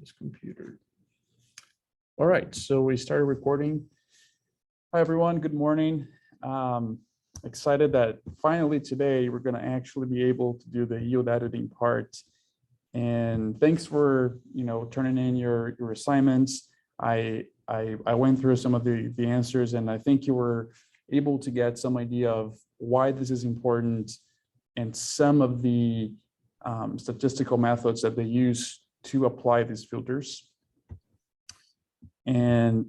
this computer. All right, so we started recording. Hi everyone, good morning. Excited that finally today we're going to actually be able to do the yield editing part. And thanks for turning in your assignments. I went through some of the answers, and I think you were able to get some idea of why this is important and some of the statistical methods that they use to apply these filters. And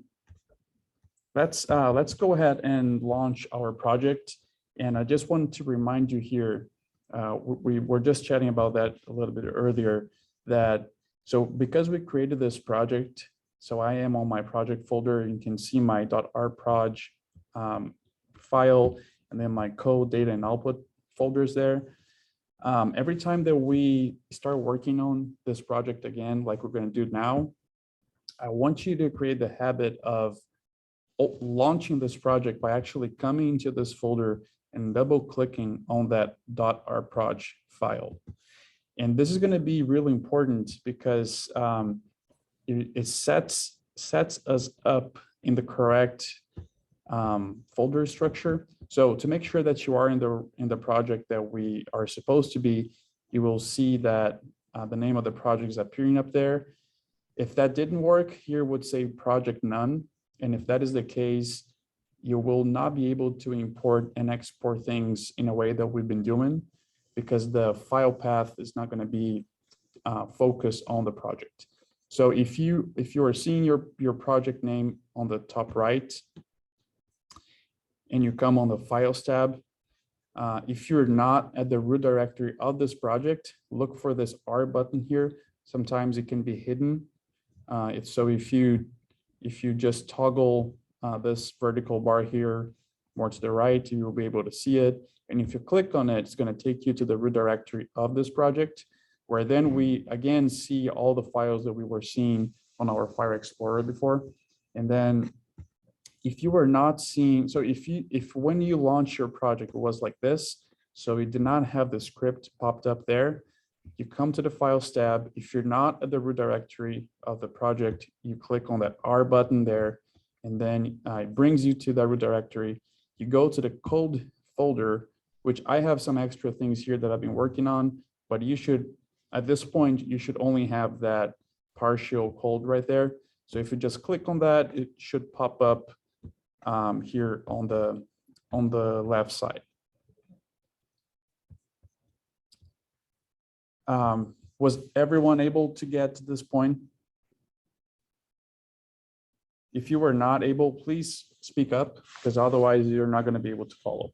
let's go ahead and launch our project. And I just wanted to remind you here, we were just chatting about that a little bit earlier, that so because we created this project, so I am on my project folder. You can see my .rproj file, and then my code, data, and output folders there. Every time that we start working on this project again, like we're going to do now, I want you to create the habit of launching this project by actually coming into this folder and double clicking on that .rproj file. And this is going to be really important because it sets us up in the correct folder structure. So to make sure that you are in the project that we are supposed to be, you will see that the name of the project is appearing up there. If that didn't work, here would say project none. And if that is the case, you will not be able to import and export things in a way that we've been doing, because the file path is not going to be focused on the project. So if you are seeing your project name on the top right, and you come on the Files tab, if you're not at the root directory of this project, look for this R button here. Sometimes it can be hidden. If you just toggle this vertical bar here more to the right, you will be able to see it. And if you click on it, it's going to take you to the root directory of this project, where then we again see all the files that we were seeing on our File Explorer before. And then if you were not seeing, so if when you launch your project, it was like this, so it did not have the script popped up there, you come to the Files tab. If you're not at the root directory of the project, you click on that R button there, and then it brings you to the root directory. You go to the code folder, which I have some extra things here that I've been working on, but you should, at this point, you should only have that partial code right there. So if you just click on that, it should pop up here on the left side. Was everyone able to get to this point? If you were not able, please speak up, because otherwise you're not going to be able to follow.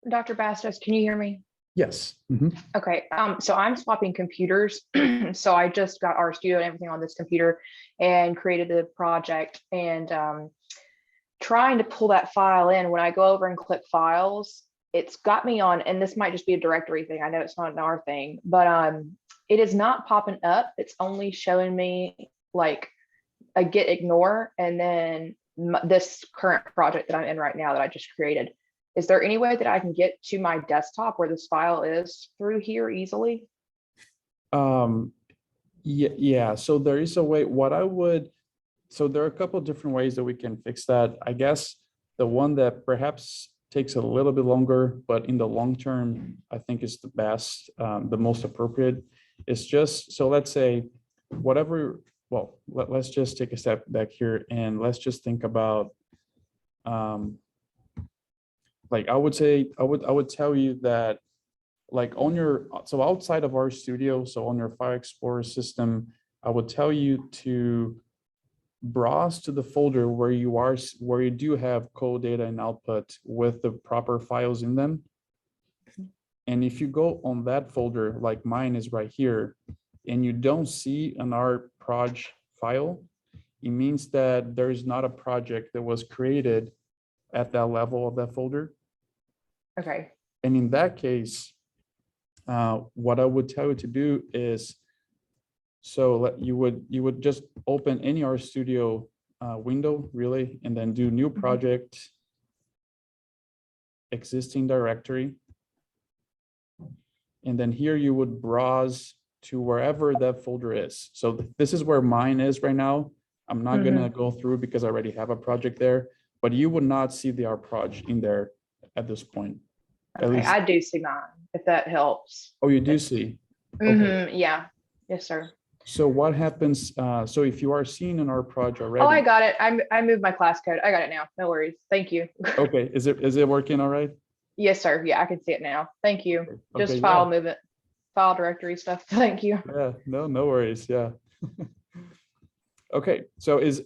Dr. Bastos, can you hear me? Yes. Okay, so I'm swapping computers. So I just got RStudio and everything on this computer and created the project, and trying to pull that file in. When I go over and click files, it's got me on, and this might just be a directory thing. I know it's not an R thing, but it is not popping up. It's only showing me like a get ignore, and then this current project that I'm in right now that I just created. Is there any way that I can get to my desktop where this file is through here easily? Yeah, so there is a way. So there are a couple of different ways that we can fix that. I guess the one that perhaps takes a little bit longer, but in the long term, I think is the best, the most appropriate, is just, so let's say whatever, well, let's just take a step back here and let's just think about, like I would tell you that, like so outside of RStudio, so on your File Explorer system, I would tell you to browse to the folder where you do have code, data, and output with the proper files in them. And if you go on that folder, like mine is right here, and you don't see an rproj file, it means that there is not a project that was created at that level of that folder. Okay. And in that case, what I would tell you to do is, so you would just open any RStudio window, really, and then do new project, existing directory. And then here you would browse to wherever that folder is. So this is where mine is right now. I'm not gonna go through because I already have a project there, but you would not see the rproj in there at this point. At Okay, least, I do see mine, if that helps. oh, you do see. Okay. Yeah, yes, sir. So what happens? So if you are seeing an rproj already, Oh, I got it. I moved my class code. I got it now. No worries. Thank you. okay, is it working all right? Yes, sir. Yeah, I can see it now. Thank you. Okay, Just yeah. file movement, file directory stuff. Thank you. Yeah, no worries. Yeah. Okay, so is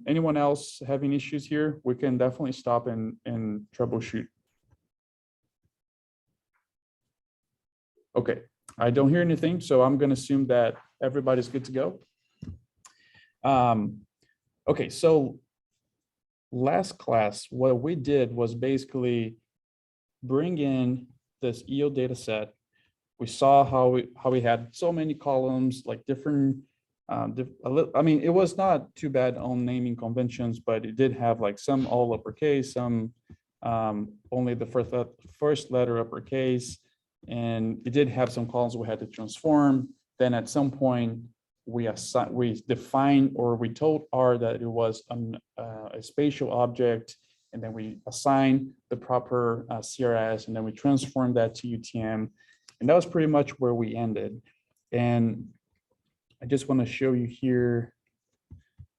anyone else having issues here? We can definitely stop and troubleshoot. Okay, I don't hear anything, so I'm going to assume that everybody's good to go. Okay, so last class, what we did was basically bring in this EO data set. We saw how we had so many columns, like different, I mean, it was not too bad on naming conventions, but it did have like some all uppercase, some only the first letter uppercase, and it did have some columns we had to transform. Then at some point, we defined, or we told R that it was a spatial object, and then we assign the proper CRS, and then we transform that to UTM. And that was pretty much where we ended. And I just want to show you here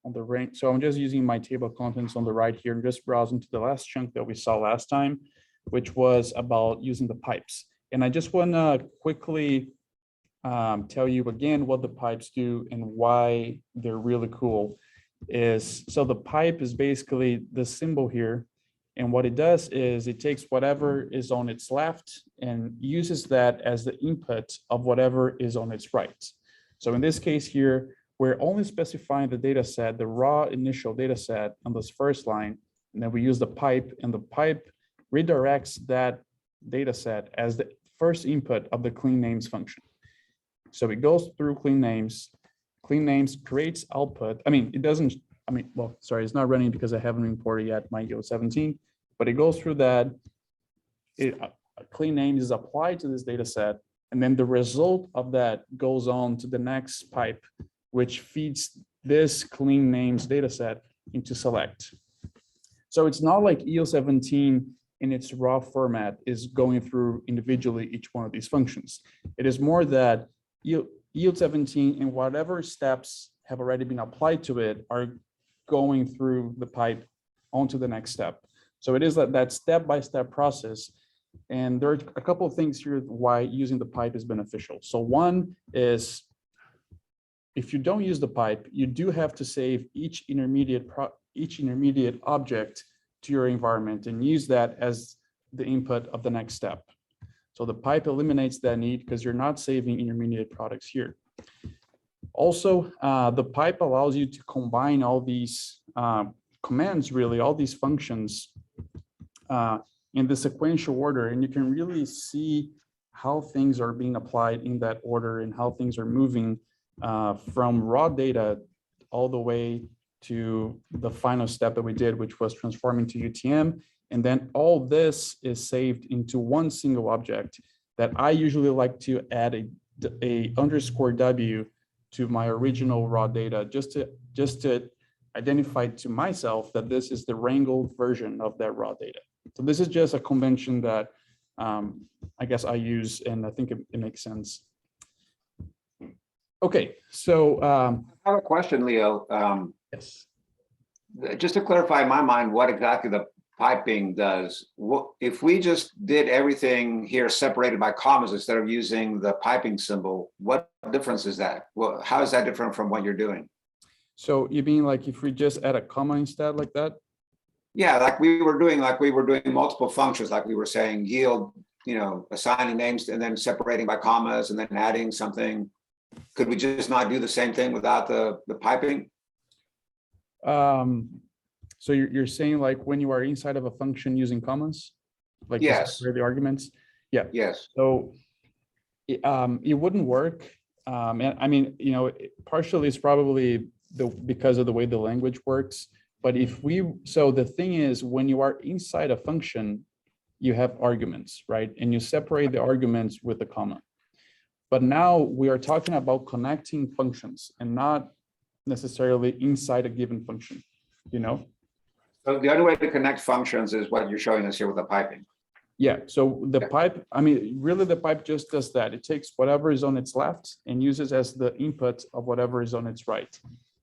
on the rank. So I'm just using my table of contents on the right here and just browsing to the last chunk that we saw last time, which was about using the pipes. And I just want to quickly tell you again what the pipes do and why they're really cool. So the pipe is basically the symbol here. And what it does is it takes whatever is on its left and uses that as the input of whatever is on its right. So in this case here, we're only specifying the data set, the raw initial data set on this first line, and then we use the pipe, and the pipe redirects that data set as the first input of the clean names function. So it goes through clean names creates output. I mean, it doesn't, well, sorry, it's not running because I haven't imported yet my EO17, but it goes through that. A clean name is applied to this data set, and then the result of that goes on to the next pipe, which feeds this clean names data set into select. So it's not like EO17 in its raw format is going through individually each one of these functions. It is more that EO17 and whatever steps have already been applied to it are going through the pipe onto the next step. So it is that step-by-step process. And there are a couple of things here why using the pipe is beneficial. So one is, if you don't use the pipe, you do have to save each intermediate object to your environment and use that as the input of the next step. So the pipe eliminates that need because you're not saving intermediate products here. Also, the pipe allows you to combine all these commands, really, all these functions in the sequential order, and you can really see how things are being applied in that order and how things are moving from raw data all the way to the final step that we did, which was transforming to UTM. And then all this is saved into one single object that I usually like to add a _W to my original raw data, just to identify to myself that this is the wrangled version of that raw data. So this is just a convention that I guess I use, and I think it makes sense. Okay, so I have a question, Leo. yes. Just to clarify in my mind what exactly the piping does. If we just did everything here separated by commas instead of using the piping symbol, what difference is that? Well, how is that different from what you're doing? So you mean like if we just add a comma instead like that? Yeah, like we were doing multiple functions, like we were saying yield, assigning names and then separating by commas and then adding something. Could we just not do the same thing without the piping? So you're saying like when you are inside of a function using commas, like yes, the arguments? Yeah. Yes. So it wouldn't work. And I mean, partially it's probably because of the way the language works. But so the thing is, when you are inside a function, you have arguments, right? And you separate the arguments with the comma. But now we are talking about connecting functions and not necessarily inside a given function, you know? So the only way to connect functions is what you're showing us here with the piping. Yeah, so the Yeah. pipe, I mean, really the pipe just does that. It takes whatever is on its left and uses as the input of whatever is on its right.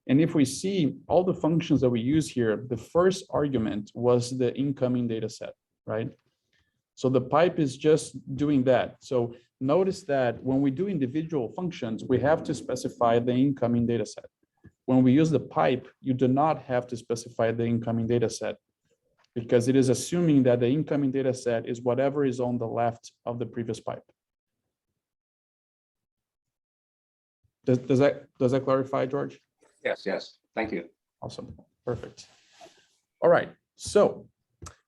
And if we see all the functions that we use here, the first argument was the incoming data set, right? So the pipe is just doing that. So notice that when we do individual functions, we have to specify the incoming data set. When we use the pipe, you do not have to specify the incoming data set because it is assuming that the incoming data set is whatever is on the left of the previous pipe. Does that clarify, George? Yes, yes. Thank you. Awesome. Perfect. All right. So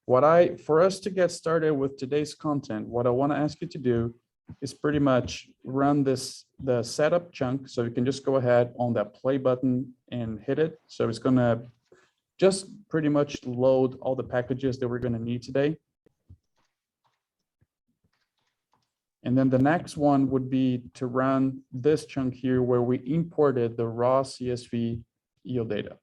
for us to get started with today's content, what I want to ask you to do is pretty much run the setup chunk. So you can just go ahead on that play button and hit it. So it's going to just pretty much load all the packages that we're going to need today. And then the next one would be to run this chunk here where we imported the raw CSV yield data.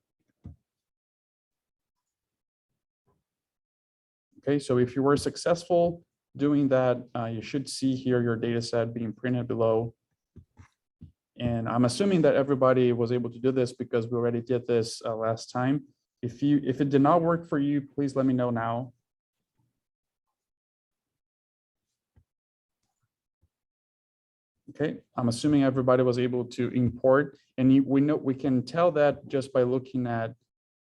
Okay, so if you were successful doing that, you should see here your data set being printed below. And I'm assuming that everybody was able to do this because we already did this last time. If it did not work for you, please let me know now. Okay, I'm assuming everybody was able to import, and we can tell that just by looking at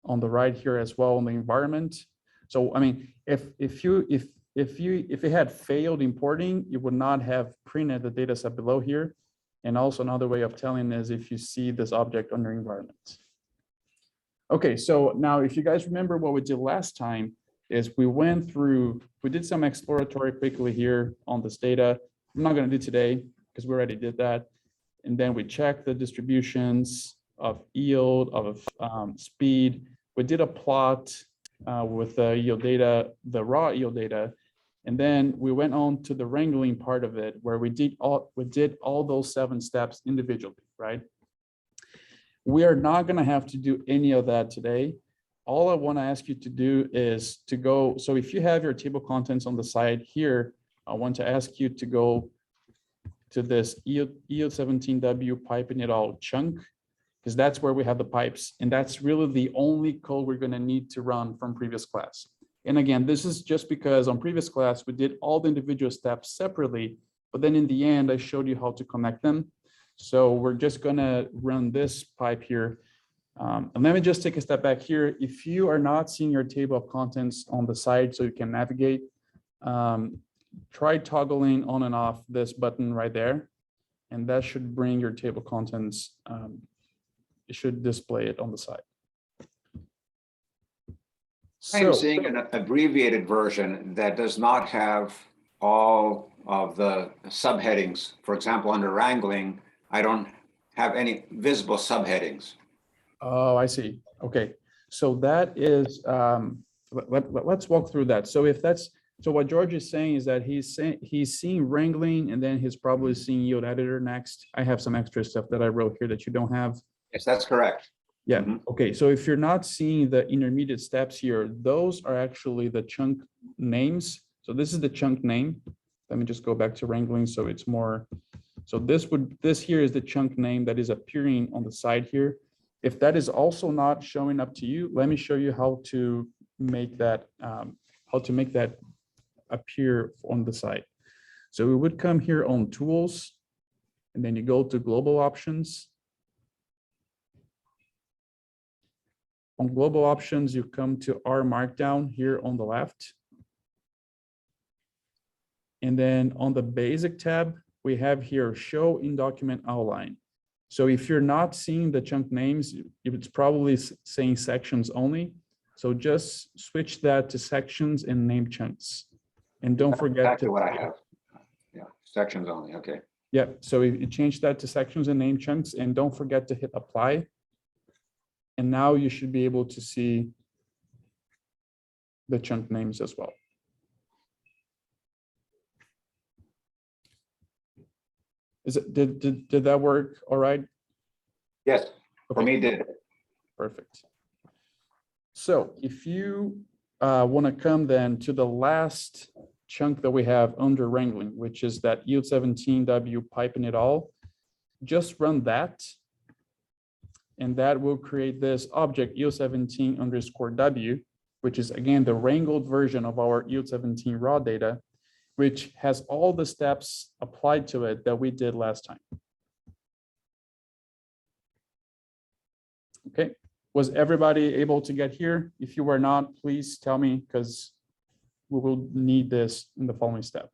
on the right here as well on the environment. So I mean, if it had failed importing, you would not have printed the data set below here. And also another way of telling is if you see this object on your environment. Okay, so now if you guys remember what we did last time is we did some exploratory quickly here on this data. I'm not going to do today because we already did that. And then we checked the distributions of yield, of speed. We did a plot with the yield data, the raw yield data. And then we went on to the wrangling part of it where we did all those 7 steps individually, right? We are not going to have to do any of that today. All I want to ask you to do is to go. So if you have your table contents on the side here, I want to ask you to go to this EO17W piping it all chunk, because that's where we have the pipes. And that's really the only code we're going to need to run from previous class. And again, this is just because on previous class, we did all the individual steps separately, but then in the end, I showed you how to connect them. So we're just gonna run this pipe here. And let me just take a step back here. If you are not seeing your table of contents on the side so you can navigate, try toggling on and off this button right there. And that should bring your table of contents. It should display it on the side. I'm seeing an abbreviated version that does not have all of the subheadings. For example, under wrangling, I don't have any visible subheadings. Oh, I see. Okay. So that is, let's walk through that. So what George is saying is that he's seeing wrangling and then he's probably seeing yield editor next. I have some extra stuff that I wrote here that you don't have. Yes, that's correct. Yeah. Okay. So if you're not seeing the intermediate steps here, those are actually the chunk names. So this is the chunk name. Let me just go back to wrangling. So it's more, so this here is the chunk name that is appearing on the side here. If that is also not showing up to you, let me show you how to make that, appear on the side. So we would come here on tools, and then you go to global options. On global options, you come to R Markdown here on the left. And then on the basic tab, we have here show in document outline. So if you're not seeing the chunk names, it's probably saying sections only. So just switch that to sections and name chunks. And don't forget exactly to what I have. Yeah, sections only. Okay. Yeah, so you change that to sections and name chunks, and don't forget to hit apply. And now you should be able to see the chunk names as well. Did that work all right? Yes, for Okay. me, did. Perfect. So if you want to come then to the last chunk that we have under wrangling, which is that yield 17W piping it all, just run that. And that will create this object yield 17 underscore W, which is again the wrangled version of our yield 17 raw data, which has all the steps applied to it that we did last time. Okay, was everybody able to get here? If you were not, please tell me, because we will need this in the following step.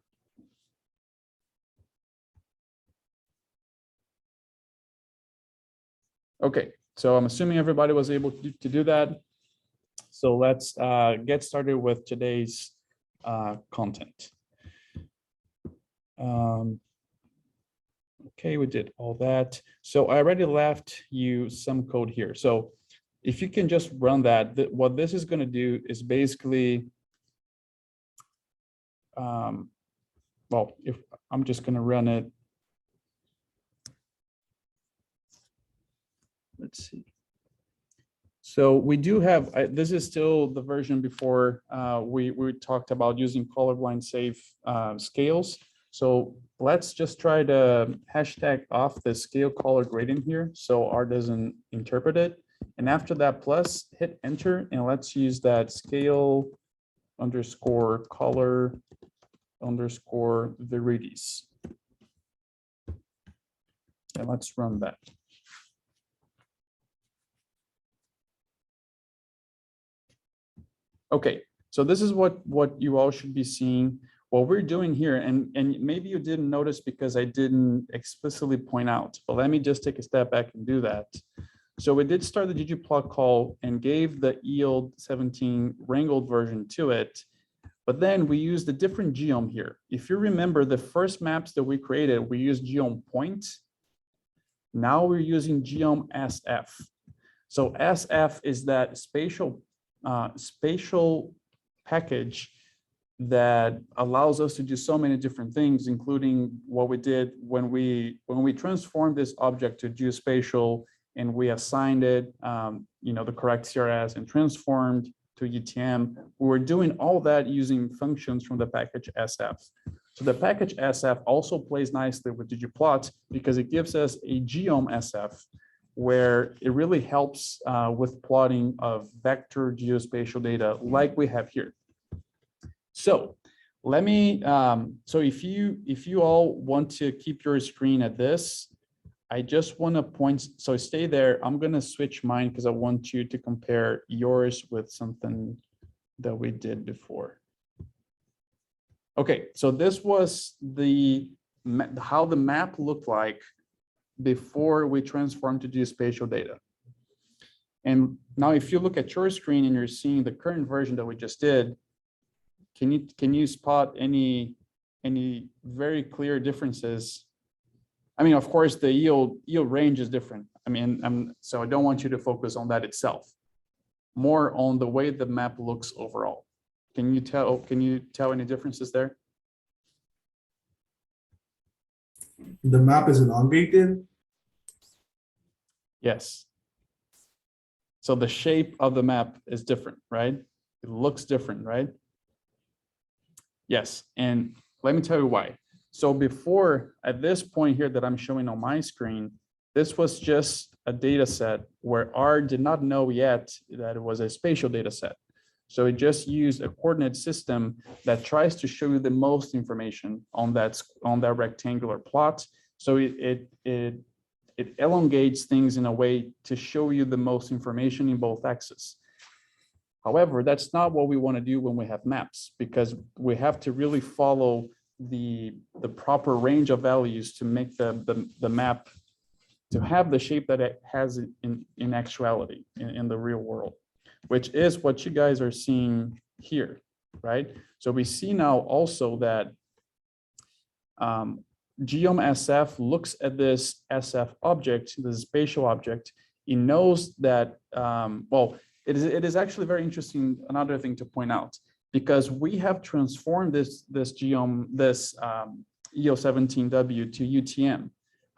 Okay, so I'm assuming everybody was able to do that. So let's get started with today's content. Okay, we did all that. So I already left you some code here. So if you can just run that, what this is going to do is basically, well, if I'm just going to run it. Let's see. So we do have, this is still the version before we talked about using colorblind safe scales. So let's just try to hashtag off the scale color gradient here so R doesn't interpret it. And after that, plus hit enter, and let's use that scale underscore color underscore viridies. And let's run that. Okay, so this is what you all should be seeing. What we're doing here, and maybe you didn't notice because I didn't explicitly point out, but let me just take a step back and do that. So we did start the ggplot call and gave the yield 17 wrangled version to it, but then we used a different geom here. If you remember the first maps that we created, we used geom point. Now we're using geom SF. So SF is that spatial package that allows us to do so many different things, including what we did when we transformed this object to geospatial and we assigned it, the correct CRS and transformed to UTM. We were doing all that using functions from the package SF. So the package SF also plays nicely with ggplot because it gives us a geom SF, where it really helps with plotting of vector geospatial data like we have here. So let me, so if you all want to keep your screen at this, I just want to point, so stay there. I'm going to switch mine because I want you to compare yours with something that we did before. Okay, so this was how the map looked like before we transformed to geospatial data. And now if you look at your screen and you're seeing the current version that we just did, can you spot any very clear differences? I mean, of course, the yield range is different. I mean, so I don't want you to focus on that itself, more on the way the map looks overall. Can you tell any differences there? The map is non-baked in? Yes. So the shape of the map is different, right? It looks different, right? Yes, and let me tell you why. So before, at this point here that I'm showing on my screen, this was just a data set where R did not know yet that it was a spatial data set. So it just used a coordinate system that tries to show you the most information on that rectangular plot. So it elongates things in a way to show you the most information in both axes. However, that's not what we want to do when we have maps, because we have to really follow the proper range of values to make the map to have the shape that it has in actuality, in the real world, which is what you guys are seeing here, right? So we see now also that geom SF looks at this SF object, the spatial object. It knows that, well, it is actually very interesting, another thing to point out, because we have transformed this EO17W to UTM.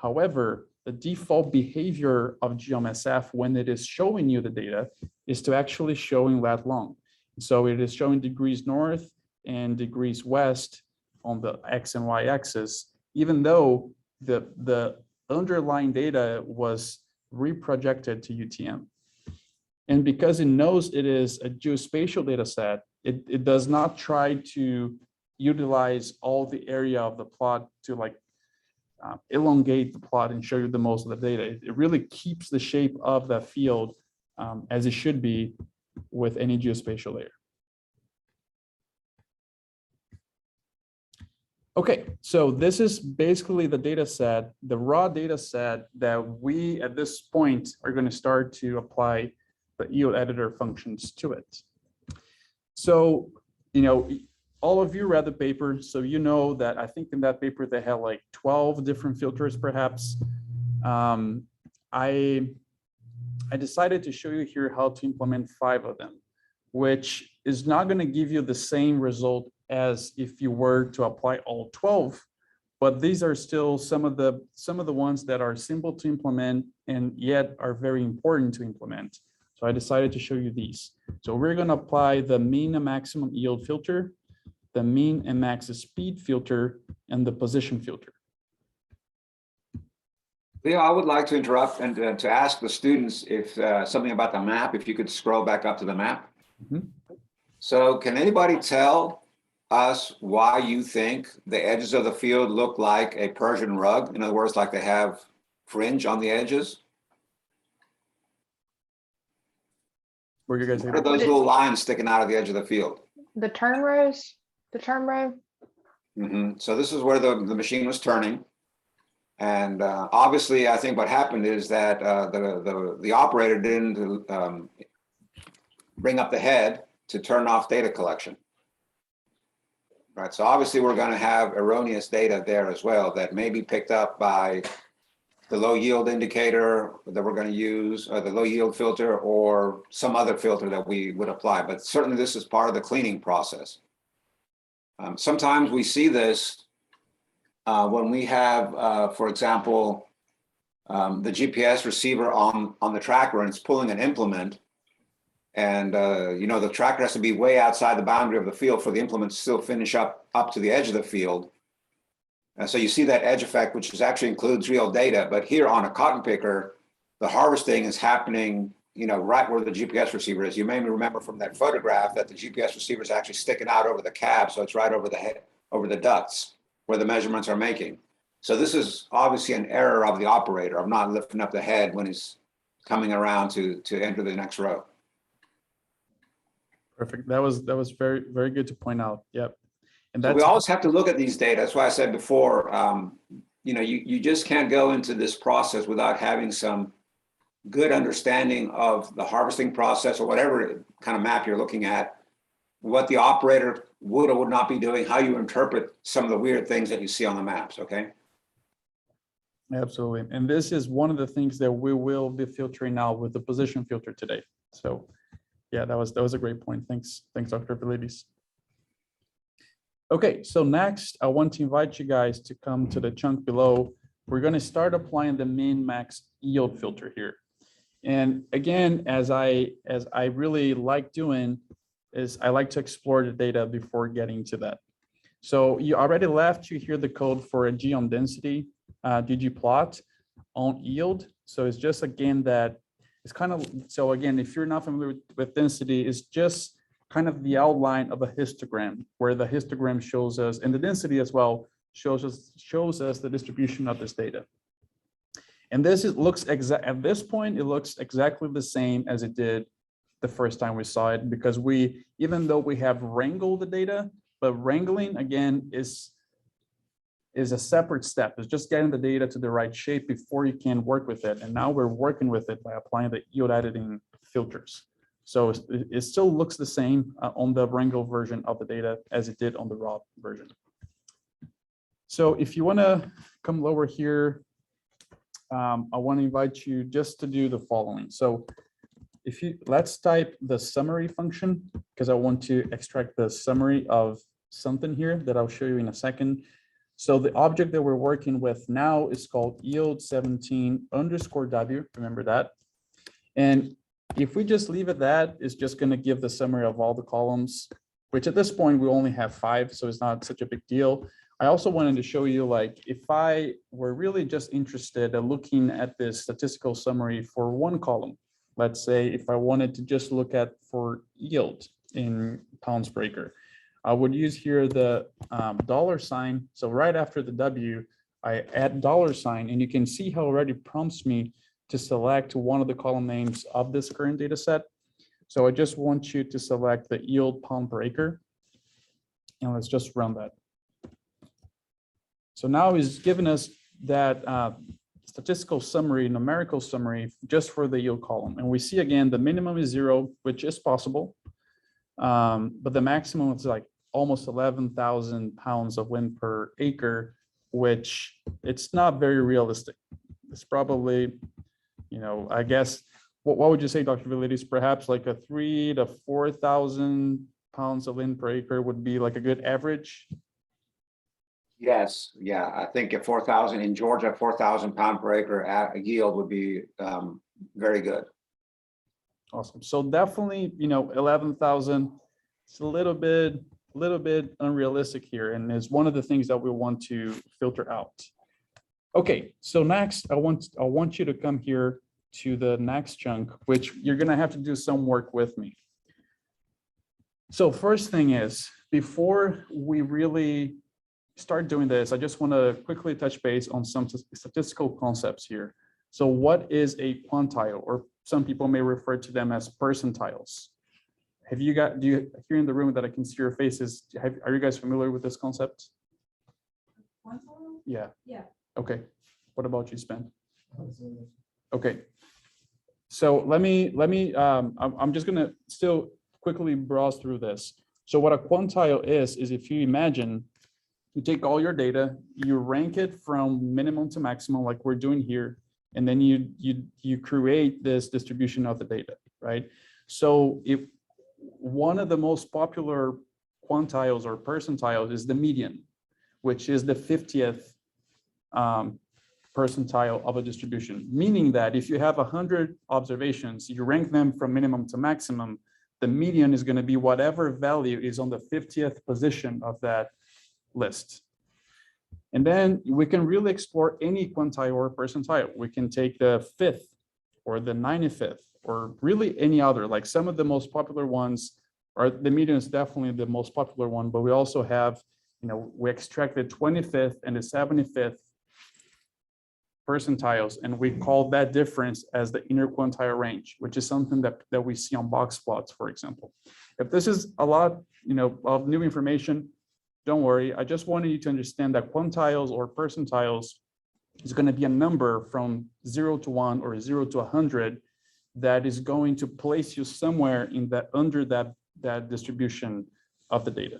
However, the default behavior of GeoMSF when it is showing you the data is to actually showing lat long. So it is showing degrees north and degrees west on the X and Y axis, even though the underlying data was reprojected to UTM. And because it knows it is a geospatial data set, it does not try to utilize all the area of the plot to like elongate the plot and show you the most of the data. It really keeps the shape of that field as it should be with any geospatial layer. Okay, so this is basically the data set, the raw data set that we at this point are going to start to apply the yield editor functions to it. So, you know, all of you read the paper, so you know that I think in that paper they had like 12 different filters perhaps. I decided to show you here how to implement 5 of them, which is not going to give you the same result as if you were to apply all 12, but these are still some of the ones that are simple to implement and yet are very important to implement. So I decided to show you these. So we're going to apply the mean and maximum yield filter, the mean and max speed filter, and the position filter. Leo, I would like to interrupt and to ask the students if something about the map, if you could scroll back up to the map. Mm-hmm. So can anybody tell us why you think the edges of the field look like a Persian rug? In other words, like they have fringe on the edges? Where you guys What are those little lines sticking out of the edge of the field? The turn rows, the turn row. So this is where the machine was turning. And obviously, I think what happened is that the operator didn't bring up the head to turn off data collection. Right, so obviously we're going to have erroneous data there as well that may be picked up by the low yield indicator that we're going to use, or the low yield filter, or some other filter that we would apply. But certainly this is part of the cleaning process. Sometimes we see this when we have, for example, the GPS receiver on the tracker and it's pulling an implement. And you know, the tracker has to be way outside the boundary of the field for the implement to still finish up to the edge of the field. And so you see that edge effect, which actually includes real data. But here on a cotton picker, the harvesting is happening, you know, right where the GPS receiver is. You may remember from that photograph that the GPS receiver is actually sticking out over the cab, so it's right over the head, over the ducts where the measurements are making. So this is obviously an error of the operator of not lifting up the head when he's coming around to enter the next row. Perfect. That was very, very good to point out. Yep. And So that's, we always have to look at these data. That's why I said before, you know, you just can't go into this process without having some good understanding of the harvesting process or whatever kind of map you're looking at, what the operator would or would not be doing, how you interpret some of the weird things that you see on the maps, okay? absolutely. And this is one of the things that we will be filtering now with the position filter today. So yeah, that was a great point. Thanks, Dr. Velides. Okay, so next I want to invite you guys to come to the chunk below. We're going to start applying the min max yield filter here. And again, as I really like doing is I like to explore the data before getting to that. So you already left you here the code for a geom density ggplot on yield. So it's just again that it's kind of, so again, if you're not familiar with density, it's just kind of the outline of a histogram where the histogram shows us, and the density as well shows us the distribution of this data. And this looks at this point, it looks exactly the same as it did the first time we saw it, because even though we have wrangled the data, but wrangling again is a separate step. It's just getting the data to the right shape before you can work with it. And now we're working with it by applying the yield editing filters. So it still looks the same on the wrangle version of the data as it did on the raw version. So if you want to come lower here, I want to invite you just to do the following. So let's type the summary function, because I want to extract the summary of something here that I'll show you in a second. So the object that we're working with now is called yield 17 underscore W, remember that? And if we just leave it that, it's just going to give the summary of all the columns, which at this point we only have 5, so it's not such a big deal. I also wanted to show you, like, if I were really just interested in looking at this statistical summary for one column, let's say if I wanted to just look at for yield in pounds per acre, I would use here the $sign. So right after the W, I add $sign, and you can see how it already prompts me to select one of the column names of this current data set. So I just want you to select the yield pound per acre. And let's just run that. So now he's given us that statistical summary, numerical summary, just for the yield column. And we see again, the minimum is 0, which is possible. But the maximum is like almost 11,000 pounds of wind per acre, which it's not very realistic. It's probably, you know, I guess, what would you say, Dr. Vilides? Perhaps like a 3,000 to 4,000 pounds of wind per acre would be like a good average. Yes, yeah, I think at 4,000 in Georgia, 4,000 pound per acre yield would be very good. Awesome. So definitely, you know, 11,000. It's a little bit unrealistic here, and is one of the things that we want to filter out. Okay, so next, I want you to come here to the next chunk, which you're gonna have to do some work with me. So first thing is, before we really start doing this, I just want to quickly touch base on some statistical concepts here. So what is a quantile, or some people may refer to them as percentiles? Have you got, do you here in the room that I can see your faces, are you guys familiar with this concept? Quantile? Yeah. Yeah. Okay. What about you, Spen? Okay. So let me, I'm just gonna still quickly browse through this. So what a quantile is if you imagine, you take all your data, you rank it from minimum to maximum, like we're doing here, and then you create this distribution of the data, right? So if one of the most popular quantiles or percentiles is the median, which is the 50th percentile of a distribution, meaning that if you have 100 observations, you rank them from minimum to maximum, the median is going to be whatever value is on the 50th position of that list. And then we can really explore any quantile or percentile. We can take the 5th or the 95th or really any other, like some of the most popular ones, or the median is definitely the most popular one, but we also have, you know, we extracted 25th and the 75th percentiles, and we call that difference as the inner quantile range, which is something that we see on box plots, for example. If this is a lot, you know, of new information, don't worry. I just wanted you to understand that quantiles or percentiles is going to be a number from 0 to 1 or 0 to 100 that is going to place you somewhere in that, under that distribution of the data.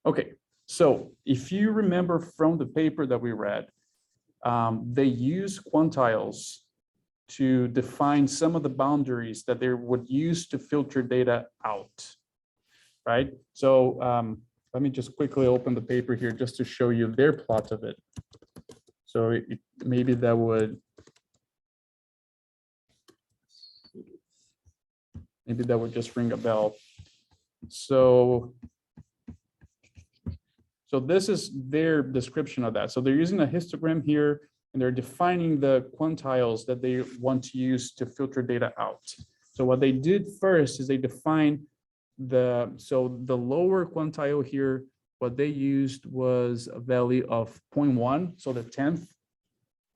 Okay, so if you remember from the paper that we read, they use quantiles to define some of the boundaries that they would use to filter data out, right? So let me just quickly open the paper here just to show you their plot of it. So maybe that would just ring a bell. So this is their description of that. So they're using a histogram here, and they're defining the quantiles that they want to use to filter data out. So what they did first is they defined the lower quantile here, what they used was a value of 0.1, so the 10th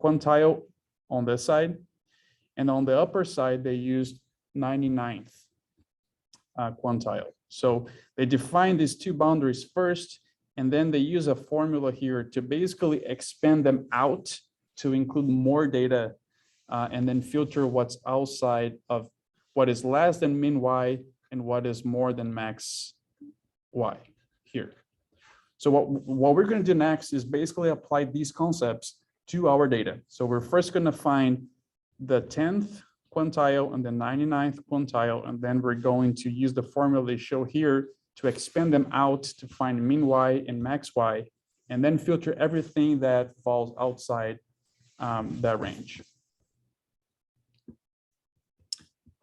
quantile on this side. And on the upper side, they used 99th quantile. So they defined these two boundaries first, and then they use a formula here to basically expand them out to include more data, and then filter what's outside of what is less than min y and what is more than max y here. So what we're going to do next is basically apply these concepts to our data. So we're first going to find the 10th quantile and the 99th quantile, and then we're going to use the formula they show here to expand them out to find min y and max y, and then filter everything that falls outside that range.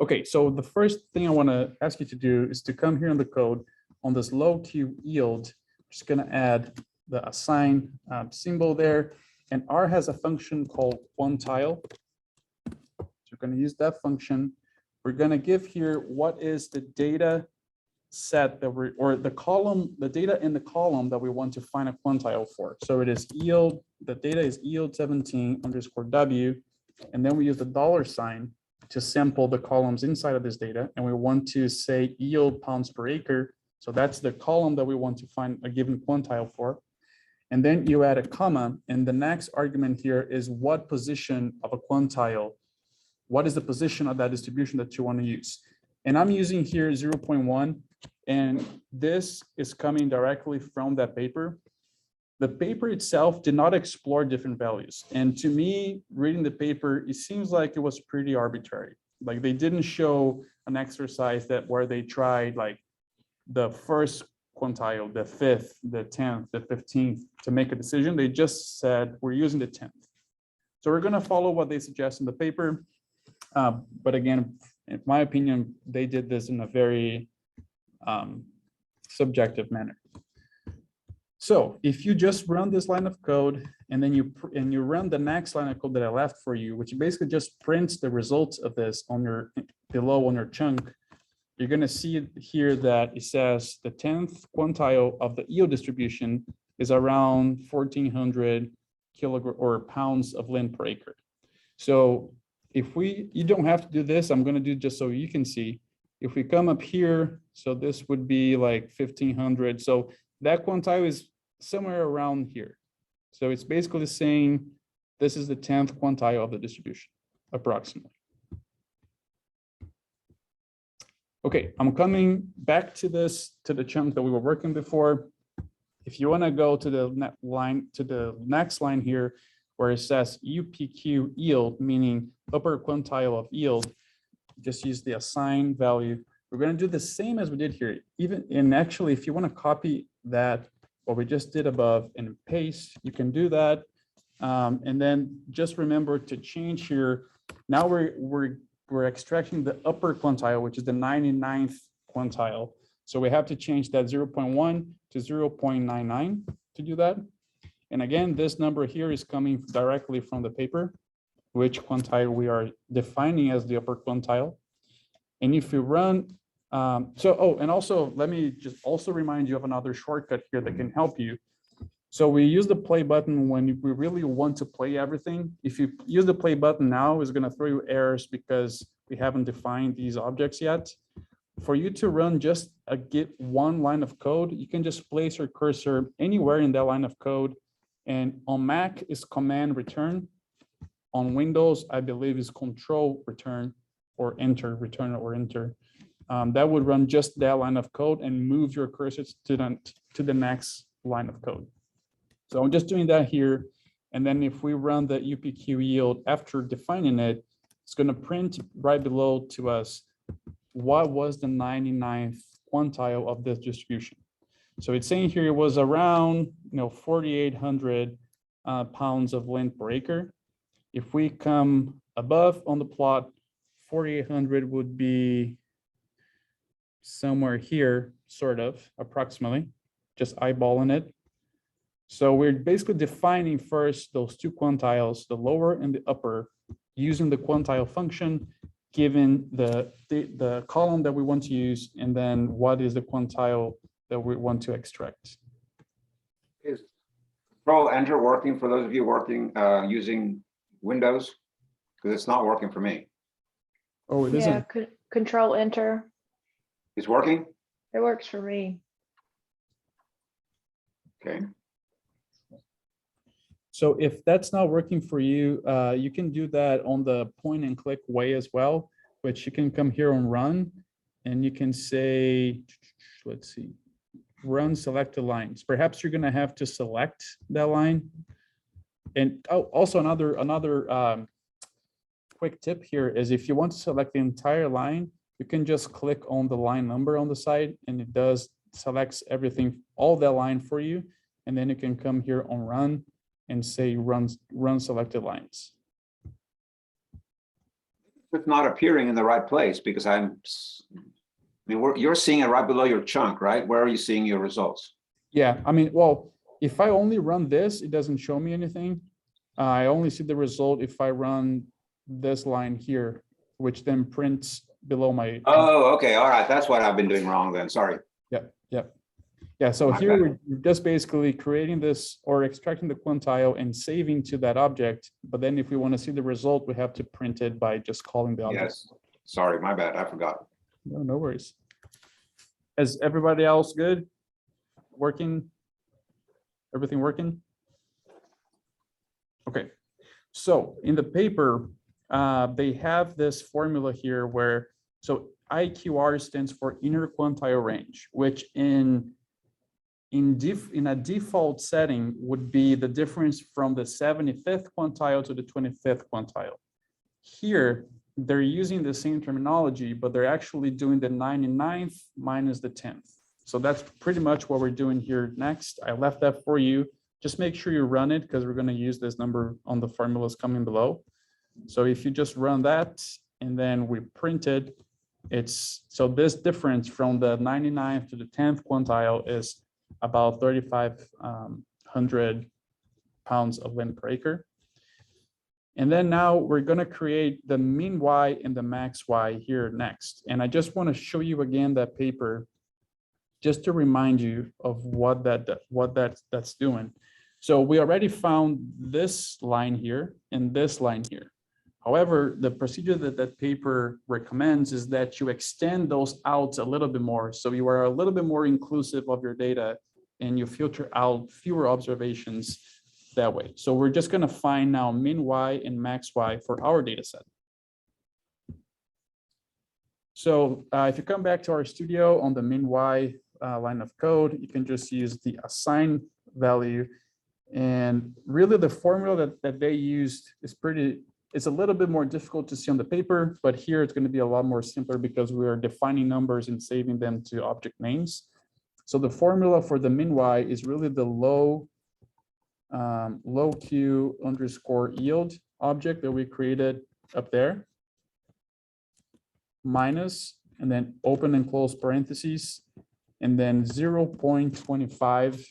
Okay, so the first thing I want to ask you to do is to come here in the code on this low Q yield. Just going to add the assign symbol there, and R has a function called quantile. So we're going to use that function. We're going to give here what is the data set that we're, or the column, the data in the column that we want to find a quantile for. So it is yield, the data is yield 17 underscore W, and then we use the $sign to sample the columns inside of this data. And we want to say yield pounds per acre. So that's the column that we want to find a given quantile for. And then you add a comma, and the next argument here is what position of a quantile, what is the position of that distribution that you want to use. And I'm using here 0.1, and this is coming directly from that paper. The paper itself did not explore different values. And to me, reading the paper, it seems like it was pretty arbitrary. Like they didn't show an exercise that where they tried like the first quantile, the 5th, the 10th, the 15th to make a decision. They just said, we're using the 10th. So we're gonna follow what they suggest in the paper. But again, in my opinion, they did this in a very subjective manner. So if you just run this line of code and then you run the next line of code that I left for you, which basically just prints the results of this on your below on your chunk, you're going to see here that it says the 10th quantile of the yield distribution is around 1,400 kilogram or pounds of lint per acre. So if you don't have to do this, I'm going to do just so you can see. If we come up here, so this would be like 1,500. So that quantile is somewhere around here. So it's basically saying this is the 10th quantile of the distribution, approximately. Okay, I'm coming back to this, to the chunk that we were working before. If you want to go to the next line here, where it says UPQ yield, meaning upper quantile of yield, just use the assign value. We're going to do the same as we did here. Actually, if you want to copy that, what we just did above and paste, you can do that. And then just remember to change here. Now we're extracting the upper quantile, which is the 99th quantile. So we have to change that 0.1 to 0.99 to do that. And again, this number here is coming directly from the paper, which quantile we are defining as the upper quantile. And if you run, and also let me just also remind you of another shortcut here that can help you. So we use the play button when we really want to play everything. If you use the play button now, it's going to throw you errors because we haven't defined these objects yet. For you to run just one line of code, you can just place your cursor anywhere in that line of code. And on Mac is command return. On Windows, I believe is control return or enter, return or enter. That would run just that line of code and move your cursor to the next line of code. So I'm just doing that here. And then if we run the UPQ yield after defining it, it's going to print right below to us what was the 99th quantile of this distribution. So it's saying here it was around 4,800 pounds of lint per acre. If we come above on the plot, 4,800 would be somewhere here, sort of, approximately, just eyeballing it. So we're basically defining first those two quantiles, the lower and the upper, using the quantile function, given the column that we want to use, and then what is the quantile that we want to extract. Is Control Enter working for those of you working using Windows? Because it's not working for me. Oh, it Yeah, isn't. Control Enter. It's working? It works for me. Okay. So if that's not working for you, you can do that on the point and click way as well, which you can come here and run, and you can say, let's see, run selected lines. Perhaps you're going to have to select that line. And also another quick tip here is if you want to select the entire line, you can just click on the line number on the side, and it does selects everything, all that line for you. And then you can come here on run and say run selected lines. It's not appearing in the right place because I mean, you're seeing it right below your chunk, right? Where are you seeing your results? Yeah, I mean, well, if I only run this, it doesn't show me anything. I only see the result if I run this line here, which then prints below my. Oh, okay. All right. That's what I've been doing wrong then. Sorry. Yeah, so My here bad. we're just basically creating this or extracting the quantile and saving to that object. But then if we want to see the result, we have to print it by just calling the object. Yes. Sorry. My bad. I forgot. No worries. Is everybody else good? Working? Everything working? Okay. So in the paper, they have this formula here where, so IQR stands for inner quantile range, which in a default setting would be the difference from the 75th quantile to the 25th quantile. Here, they're using the same terminology, but they're actually doing the 99th minus the 10th. So that's pretty much what we're doing here next. I left that for you. Just make sure you run it because we're going to use this number on the formulas coming below. So if you just run that and then we print it, so this difference from the 99th to the 10th quantile is about 3,500 pounds of lint per acre. And then now we're going to create the mean Y and the max Y here next. And I just want to show you again that paper just to remind you of what that's doing. So we already found this line here and this line here. However, the procedure that paper recommends is that you extend those out a little bit more. So you are a little bit more inclusive of your data and you filter out fewer observations that way. So we're just going to find now min Y and max Y for our data set. So if you come back to our studio on the min Y line of code, you can just use the assign value. And really the formula that they used is it's a little bit more difficult to see on the paper, but here it's going to be a lot more simpler because we are defining numbers and saving them to object names. So the formula for the min Y is really the low Q underscore yield object that we created up there, minus, and then open and close parentheses, and then 0.25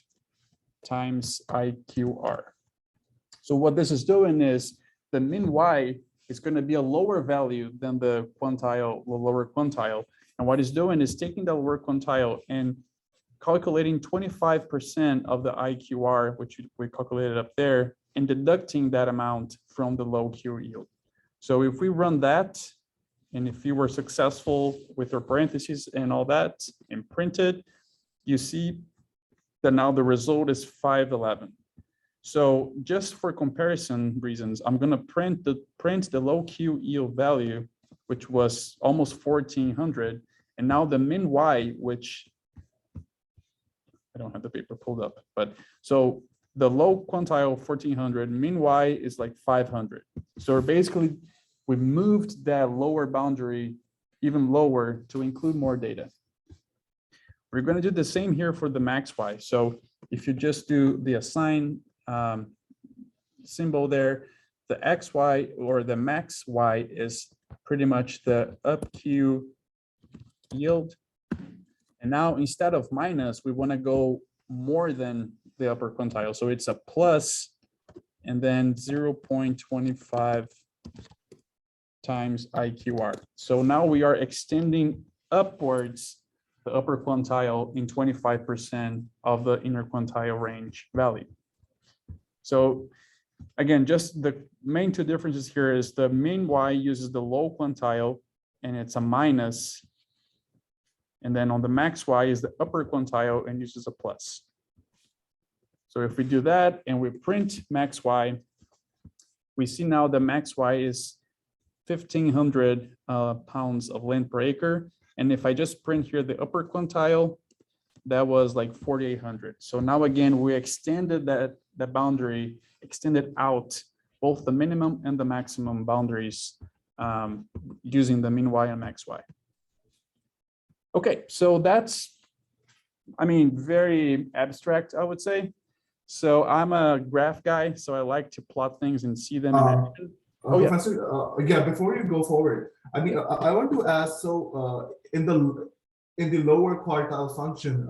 times IQR. So what this is doing is the min Y is going to be a lower value than the lower quantile. And what it's doing is taking the lower quantile and calculating 25% of the IQR, which we calculated up there, and deducting that amount from the low Q yield. So if we run that, and if you were successful with your parentheses and all that, and print it, you see that now the result is 511. So just for comparison reasons, I'm going to print the low Q yield value, which was almost 1400, and now the min Y, which I don't have the paper pulled up, but so the low quantile 1400, min Y is like 500. So basically we moved that lower boundary even lower to include more data. We're going to do the same here for the max Y. So if you just do the assign symbol there, the XY or the max Y is pretty much the up Q yield. And now instead of minus, we want to go more than the upper quintile. So it's a plus and then 0.25 times IQR. So now we are extending upwards the upper quintile in 25% of the inner quintile range value. So again, just the main two differences here is the min Y uses the low quintile and it's a minus. And then on the max Y is the upper quintile and uses a plus. So if we do that and we print max Y, we see now the max Y is 1,500 pounds of lint per acre. And if I just print here the upper quintile, that was like 4,800. So now again, we extended that boundary, extended out both the minimum and the maximum boundaries using the min Y and max Y. Okay, so that's I mean, very abstract, I would say. So I'm a graph guy, so I like to plot things and see them in Uh, action. Oh, yeah. Professor, yeah, before you go forward, I mean, I want to ask, so in the lower quartile function,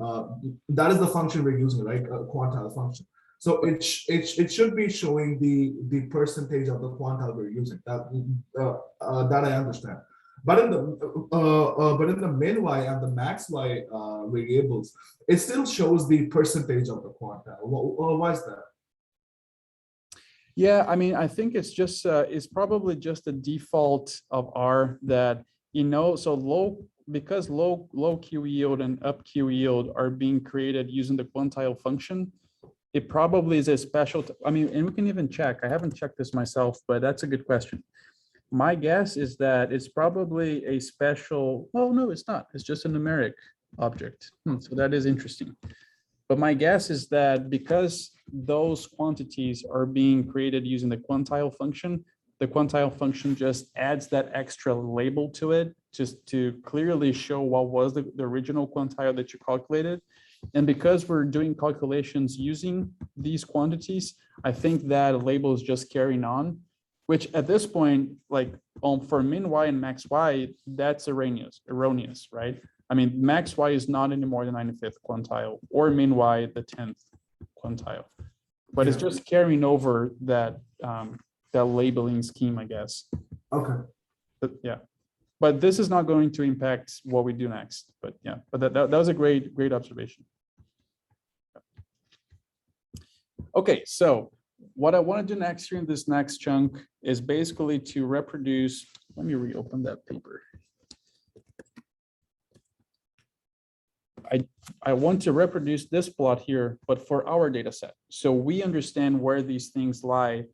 that is the function we're using, right? Quantile function. So it should be showing the percentage of the quantile we're using. That I understand. But in the min y and the max y variables, it still shows the percentage of the quantile. Why is that? Yeah, I mean, I think it's just it's probably just a default of R that, so because low Q yield and up Q yield are being created using the quantile function. It probably is a special, I mean, and we can even check. I haven't checked this myself, but that's a good question. My guess is that it's probably a special, well, no, it's not. It's just a numeric object. So that is interesting. But my guess is that because those quantities are being created using the quantile function just adds that extra label to it, just to clearly show what was the original quantile that you calculated. And because we're doing calculations using these quantities, I think that label is just carrying on, which at this point, like for min y and max y, that's erroneous, right? I mean, max y is not anymore the 95th quantile or min y the 10th quantile, but it's just carrying over that that labeling scheme, I guess. Okay. But yeah, but this is not going to impact what we do next. But yeah, but that was a great observation. Okay, so what I want to do next here in this next chunk is basically to reproduce. Let me reopen that paper. I want to reproduce this plot here, but for our data set. So we understand where these things lie,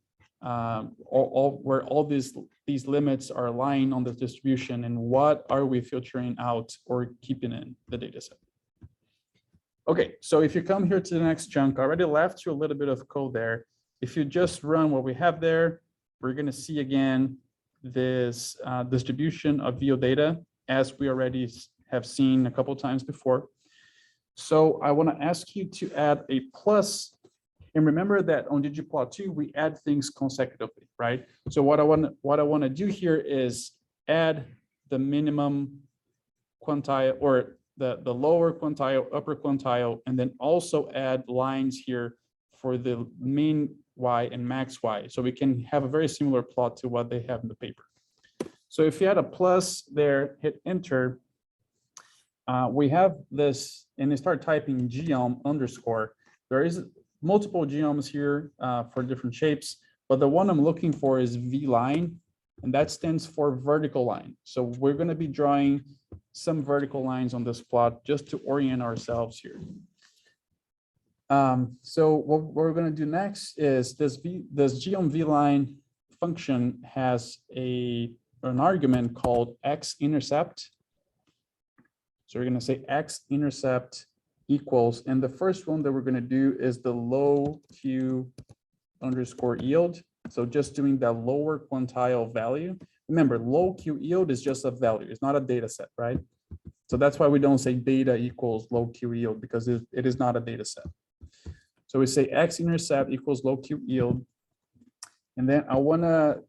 where all these limits are lying on the distribution, and what are we filtering out or keeping in the data set. Okay, so if you come here to the next chunk, I already left you a little bit of code there. If you just run what we have there, we're going to see again this distribution of VO data, as we already have seen a couple of times before. So I want to ask you to add a plus, and remember that on ggplot2 we add things consecutively, right? So what I want to do here is add the minimum quantile, or the lower quantile, upper quantile, and then also add lines here for the min y and max y. So we can have a very similar plot to what they have in the paper. So if you add a plus there, hit enter, we have this, and you start typing geom underscore. There is multiple geoms here for different shapes, but the one I'm looking for is V line, and that stands for vertical line. So we're going to be drawing some vertical lines on this plot just to orient ourselves here. So what we're going to do next is this geom V line function has an argument called x-intercept. So we're going to say x-intercept equals, and the first one that we're going to do is the low Q underscore yield. So just doing that lower quantile value. Remember, low Q yield is just a value. It's not a data set, right? So that's why we don't say data equals low Q yield, because it is not a data set. So we say x-intercept equals low Q yield. And then I want to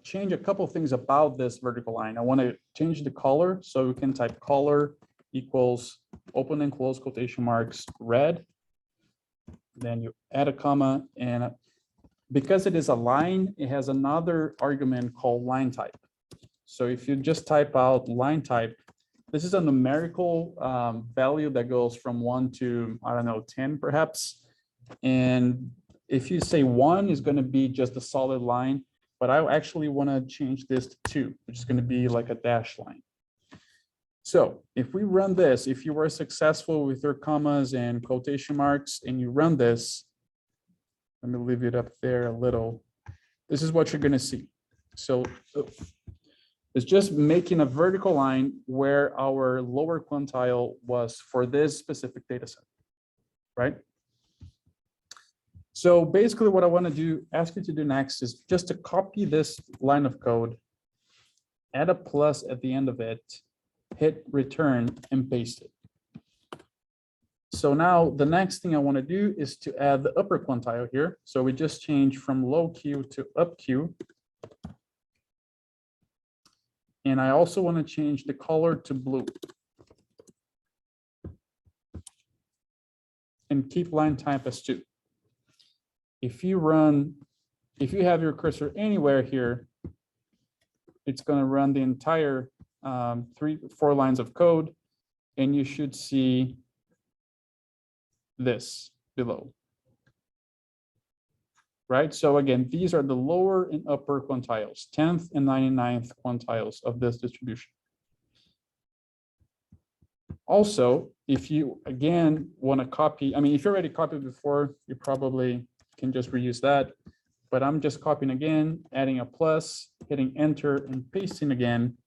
change a couple of things about this vertical line. I want to change the color, so we can type color equals open and close quotation marks red. Then you add a comma, and because it is a line, it has another argument called line type. So if you just type out line type, this is a numerical value that goes from 1 to, I don't know, 10 perhaps. And if you say 1 is going to be just a solid line, but I actually want to change this to 2, which is going to be like a dash line. So if we run this, if you were successful with your commas and quotation marks and you run this, let me leave it up there a little. This is what you're going to see. So it's just making a vertical line where our lower quantile was for this specific data set, right? So basically what I want to ask you to do next is just to copy this line of code, add a plus at the end of it, hit return and paste it. So now the next thing I want to do is to add the upper quantile here. So we just change from low Q to up Q. And I also want to change the color to blue. And keep line type as 2. If you have your cursor anywhere here, it's going to run the entire 4 lines of code, and you should see this below. Right? So again, these are the lower and upper quantiles, 10th and 99th quantiles of this distribution. Also, if you again want to copy, I mean, if you already copied before, you probably can just reuse that. But I'm just copying again, adding a plus, hitting enter and pasting again,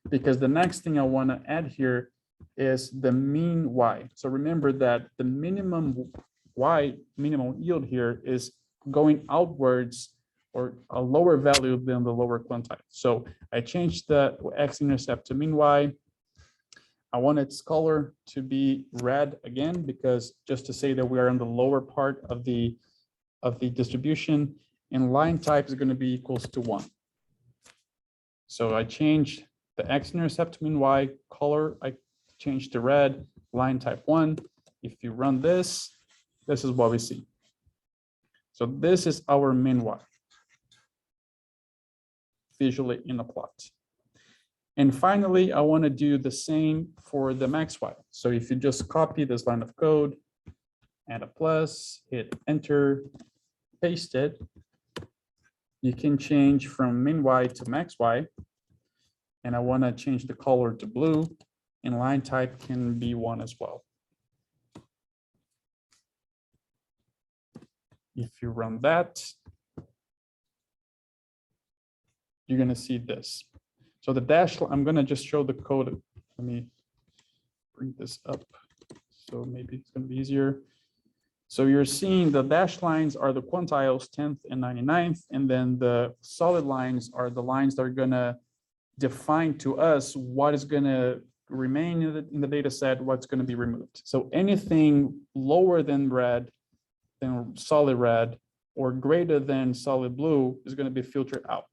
because the next thing I want to add here is the mean Y. So remember that the minimum Y, minimum yield here is going outwards or a lower value than the lower quantile. So I changed the x-intercept to mean Y. I want its color to be red again, because just to say that we are in the lower part of the distribution, and line type is going to be equals to 1. So I changed the x-intercept to mean Y, color I changed to red, line type 1. If you run this, this is what we see. So this is our mean Y visually in a plot. And finally, I want to do the same for the max Y. So if you just copy this line of code, add a plus, hit enter, paste it, you can change from min Y to max Y. And I want to change the color to blue, and line type can be 1 as well. If you run that, you're going to see this. So the dash, I'm going to just show the code. Let me bring this up. So maybe it's going to be easier. So you're seeing the dashed lines are the quantiles, 10th and 99th. And then the solid lines are the lines that are going to define to us what is going to remain in the data set, what's going to be removed. So anything lower than red, than solid red, or greater than solid blue is going to be filtered out.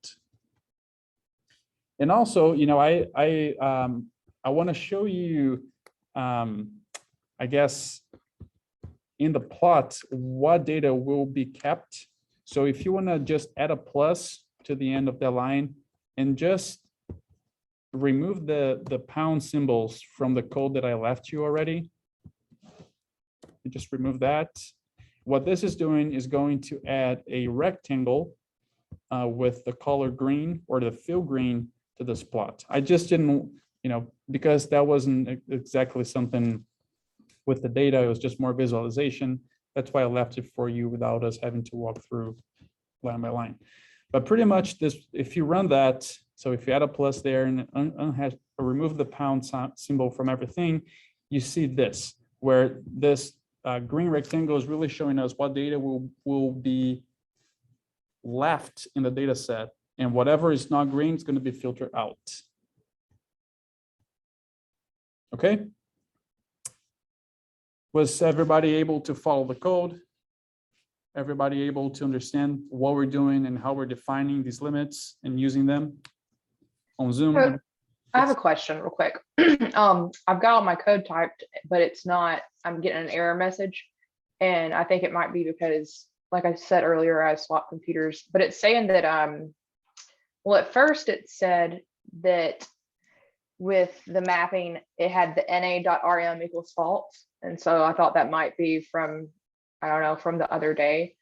And also, you know, I want to show you, I guess, in the plot, what data will be kept. So if you want to just add a plus to the end of the line and just remove the pound symbols from the code that I left you already, you just remove that. What this is doing is going to add a rectangle with the color green or the fill green to this plot. I just didn't, you know, because that wasn't exactly something with the data, it was just more visualization. That's why I left it for you without us having to walk through line by line. But pretty much this, if you run that, so if you add a plus there and remove the pound symbol from everything, you see this, where this green rectangle is really showing us what data will be left in the data set, and whatever is not green is going to be filtered out. Okay. Was everybody able to follow the code? Everybody able to understand what we're doing and how we're defining these limits and using them on Zoom? I have a question real quick. I've got all my code typed, but it's not, I'm getting an error message. And I think it might be because, like I said earlier, I swapped computers, but it's saying that, well, at first it said that with the mapping, it had the na.rm equals false. And so I thought that might be from, I don't know, from the other day.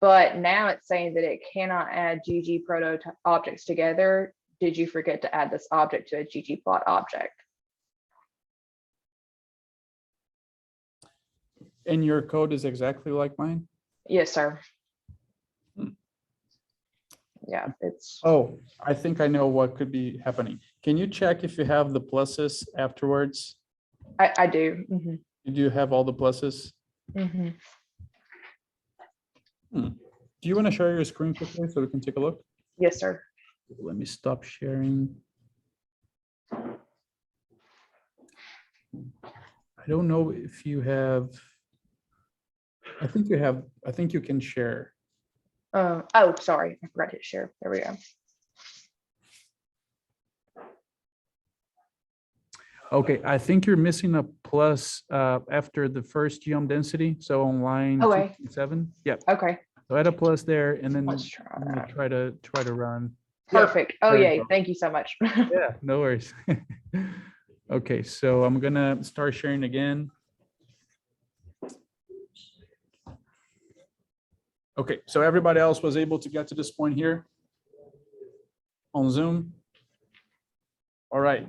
But now it's saying that it cannot add GG proto objects together. Did you forget to add this object to a ggplot object? And your code is exactly like mine? Yes, sir. Yeah, it's. Oh, I think I know what could be happening. Can you check if you have the pluses afterwards? I do. Mm-hmm. You do have all the pluses? Mm-hmm. Do you want to share your screen quickly so we can take a look? Yes, sir. Let me stop sharing. I don't know if you have I think you have, I think you can share. Oh, sorry, I forgot to hit share. There we go. Okay, I think you're missing a plus after the first geom density. So on line Okay. 2.7. Yep. Okay, So add a plus there and then let's try I'm gonna that. try to run. Yeah, Perfect. Oh, there you yay. go. Thank you so much. Yeah, no worries. Okay, so I'm gonna start sharing again. Okay, so everybody else was able to get to this point here on Zoom. All right,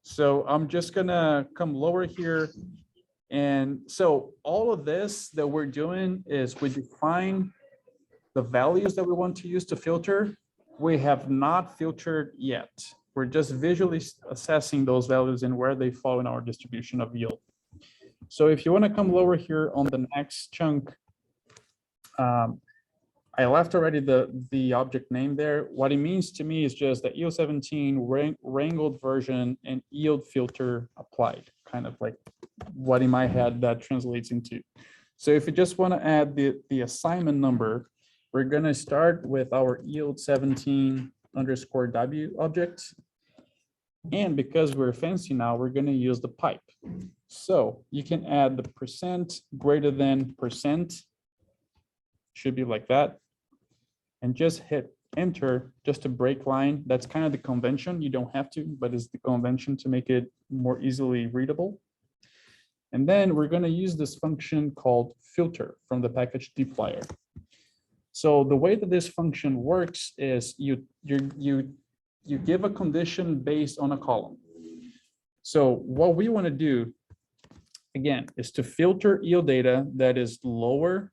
so I'm just gonna come lower here. And so all of this that we're doing is we define the values that we want to use to filter. We have not filtered yet. We're just visually assessing those values and where they fall in our distribution of yield. So if you want to come lower here on the next chunk, I left already the object name there. What it means to me is just the yield 17 wrangled version and yield filter applied, kind of like what in my head that translates into. So if you just want to add the assignment number, we're going to start with our yield 17 underscore W object. And because we're fancy now, we're going to use the pipe. So you can add the percent greater than percent. Should be like that. And just hit enter just to break line. That's kind of the convention. You don't have to, but it's the convention to make it more easily readable. And then we're going to use this function called filter from the package dplyr. So the way that this function works is you give a condition based on a column. So what we want to do, again, is to filter yield data that is lower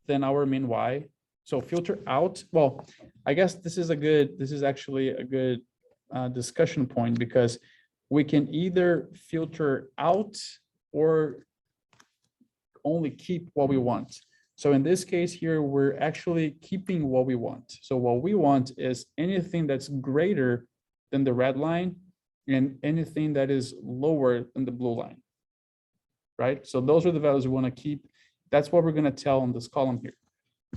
than our min y. So filter out, well, I guess this is actually a good discussion point, because we can either filter out or only keep what we want. So in this case here, we're actually keeping what we want. So what we want is anything that's greater than the red line and anything that is lower than the blue line, right? So those are the values we want to keep. That's what we're going to tell on this column here.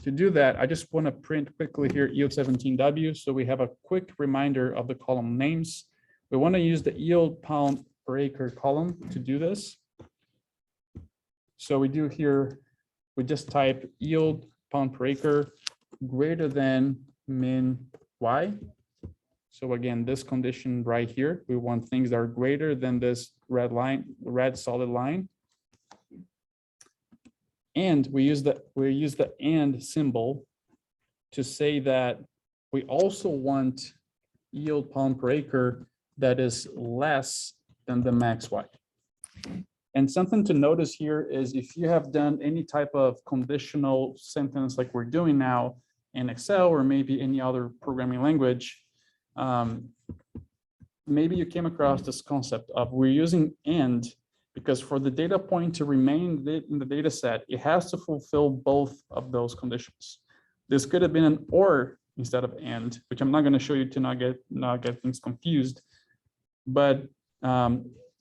To do that, I just want to print quickly here yield 17W. So we have a quick reminder of the column names. We want to use the yield pound per acre column to do this. So we do here, we just type yield pound per acre greater than min y. So again, this condition right here, we want things that are greater than this red line, red solid line. And we use the and symbol to say that we also want yield pound per acre that is less than the max y. And something to notice here is if you have done any type of conditional sentence like we're doing now in Excel or maybe any other programming language, maybe you came across this concept of we're using and because for the data point to remain in the data set, it has to fulfill both of those conditions. This could have been an or instead of and, which I'm not going to show you to not get things confused. But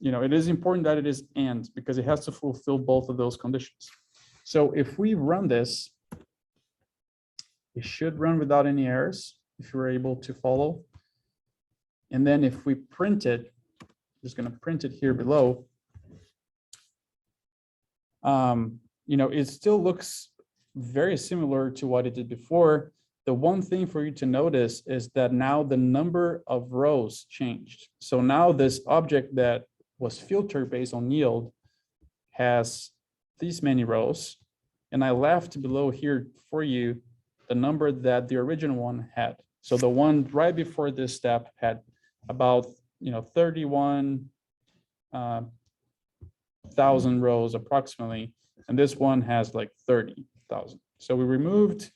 you know, it is important that it is and because it has to fulfill both of those conditions. So if we run this, it should run without any errors if you're able to follow. And then if we print it, just going to print it here below. You know, it still looks very similar to what it did before. The one thing for you to notice is that now the number of rows changed. So now this object that was filtered based on yield has these many rows. And I left below here for you the number that the original one had. So the one right before this step had about 31,000 rows approximately, and this one has like 30,000. So we removed,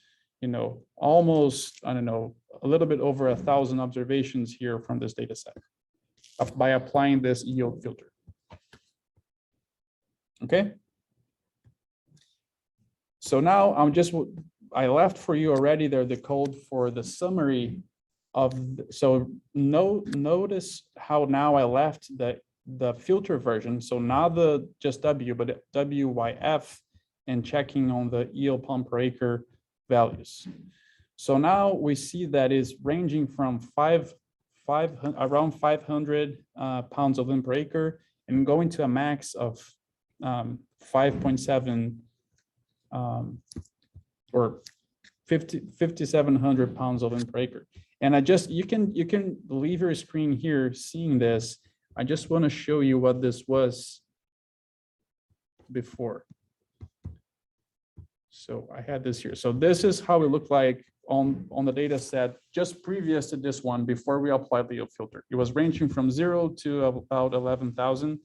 almost, I don't know, a little bit over 1,000 observations here from this data set by applying this yield filter. Okay. So now I left for you already there the code for the summary of, so notice how now I left the filter version. So not the just W, but WYF and checking on the yield pound per acre values. So now we see that is ranging from around 500 pounds of limb per acre and going to a max of 5.7 or 5,700 pounds of limb per acre. And you can leave your screen here seeing this. I just want to show you what this was before. So I had this here. So this is how it looked like on the data set just previous to this one before we applied the yield filter. It was ranging from 0 to about 11,000.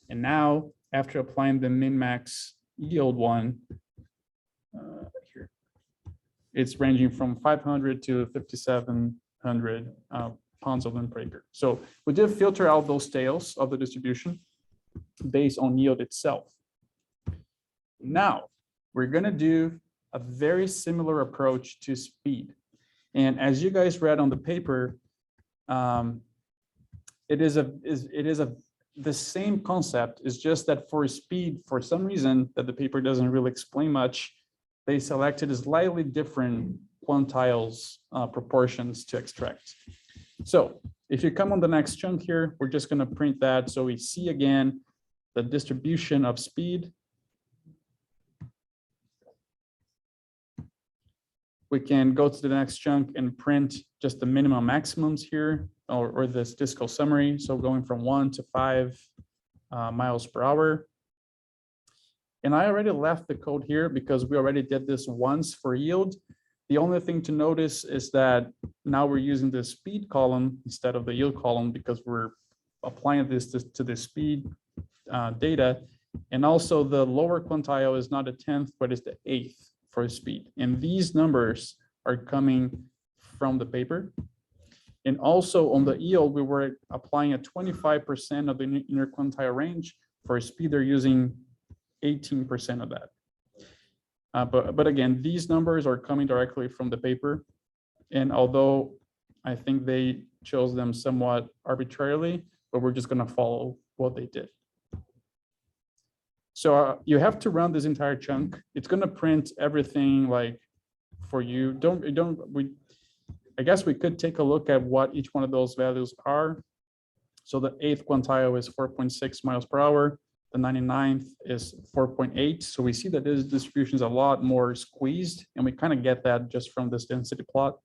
And now after applying the min-max yield one, here, it's ranging from 500 to 5,700 pounds of limb per acre. So we did filter out those tails of the distribution based on yield itself. Now we're going to do a very similar approach to speed. And as you guys read on the paper, it is the same concept. It's just that for speed, for some reason that the paper doesn't really explain much, they selected slightly different quantiles proportions to extract. So if you come on the next chunk here, we're just going to print that. So we see again the distribution of speed. We can go to the next chunk and print just the minimum maximums here, or the statistical summary. So going from 1 to 5 miles per hour. And I already left the code here because we already did this once for yield. The only thing to notice is that now we're using the speed column instead of the yield column because we're applying this to the speed data. And also the lower quantile is not a 10th, but it's the 8th for speed. And these numbers are coming from the paper. And also on the yield, we were applying a 25% of the inner quantile range. For speed, they're using 18% of that. But again, these numbers are coming directly from the paper. And although I think they chose them somewhat arbitrarily, but we're just going to follow what they did. So you have to run this entire chunk. It's going to print everything like for you. I guess we could take a look at what each one of those values are. So the 8th quantile is 4.6 miles per hour. The 99th is 4.8. So we see that this distribution is a lot more squeezed, and we kind of get that just from this density plot.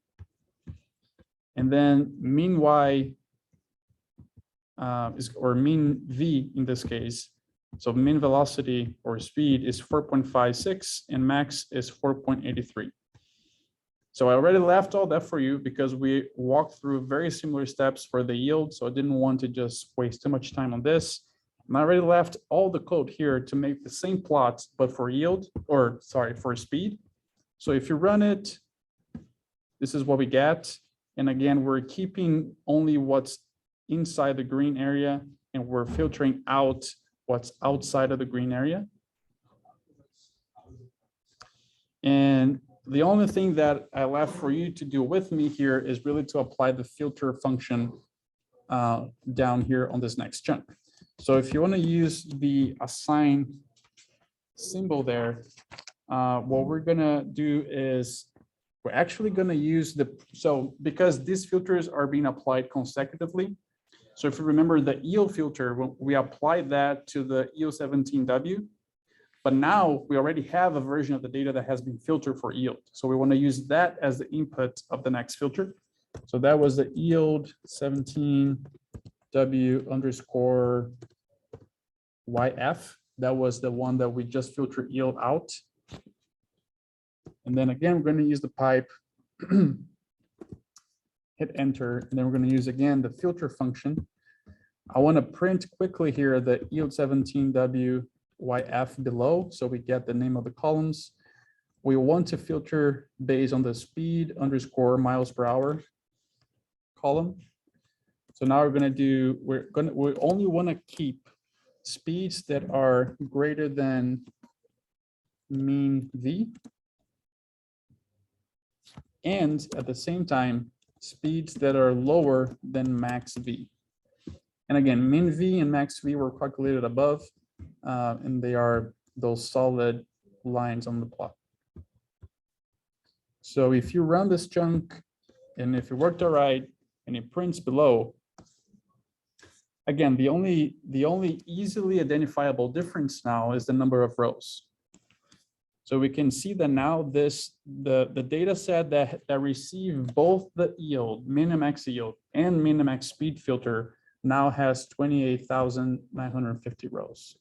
And then mean Y or mean V in this case. So mean velocity or speed is 4.56 and max is 4.83. So I already left all that for you because we walked through very similar steps for the yield. So I didn't want to just waste too much time on this. And I already left all the code here to make the same plots, but for yield, or sorry, for speed. So if you run it, this is what we get. And again, we're keeping only what's inside the green area and we're filtering out what's outside of the green area. And the only thing that I left for you to do with me here is really to apply the filter function down here on this next chunk. So if you want to use the assign symbol there, what we're going to do is we're actually going to use because these filters are being applied consecutively. So if you remember the yield filter, we applied that to the EO17W, but now we already have a version of the data that has been filtered for yield. So we want to use that as the input of the next filter. So that was the yield 17W underscore YF. That was the one that we just filtered yield out. And then again, we're going to use the pipe, hit enter, and then we're going to use again the filter function. I want to print quickly here the yield 17W YF below, so we get the name of the columns. We want to filter based on the speed underscore miles per hour column. So now we're going to do, we only want to keep speeds that are greater than mean V, and at the same time speeds that are lower than max V. And again, min V and max V were calculated above, and they are those solid lines on the plot. So if you run this chunk, and if it worked all right, and it prints below, again, the only easily identifiable difference now is the number of rows. So we can see that now the data set that receive both the yield, min-max yield, and min-max speed filter now has 28,950 rows.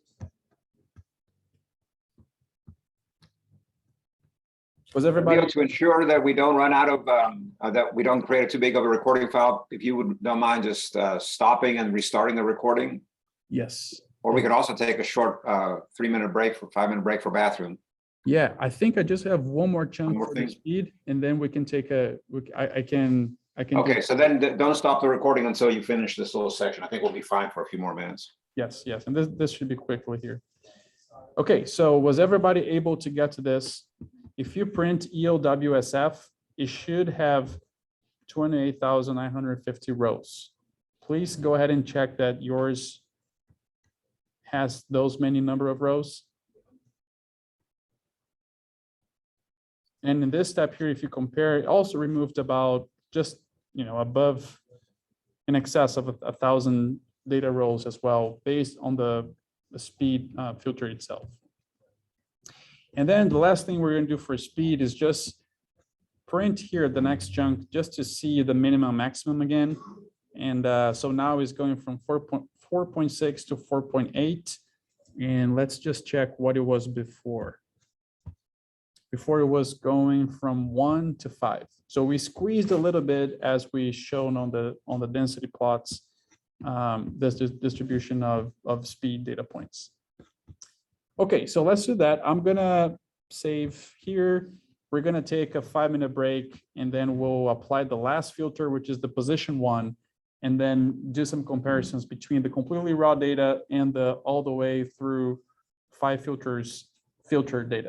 Was everybody? To ensure that we don't run out of, that we don't create too big of a recording file, if you don't mind just stopping and restarting the recording, Yes. or we could also take a short 3-minute break for 5-minute break for bathroom. Yeah, I think I just have one more chunk more for the thing. speed, and then we can take I can. Okay, so then don't stop the recording until you finish this little section. I think we'll be fine for a few more minutes. Yes, and this should be quickly here. Okay, so was everybody able to get to this? If you print ELWSF, it should have 28,950 rows. Please go ahead and check that yours has those many number of rows. And in this step here, if you compare, it also removed about just, above, in excess of 1,000 data rows as well, based on the speed filter itself. And then the last thing we're going to do for speed is just print here the next chunk just to see the minimum maximum again. And so now it's going from 4.6 to 4.8. And let's just check what it was before. Before it was going from 1 to 5. So we squeezed a little bit as we shown on the density plots, this distribution of speed data points. Okay, so let's do that. I'm gonna save here. We're gonna take a 5-minute break, and then we'll apply the last filter, which is the position one, and then do some comparisons between the completely raw data and the all the way through 5 filters filtered data.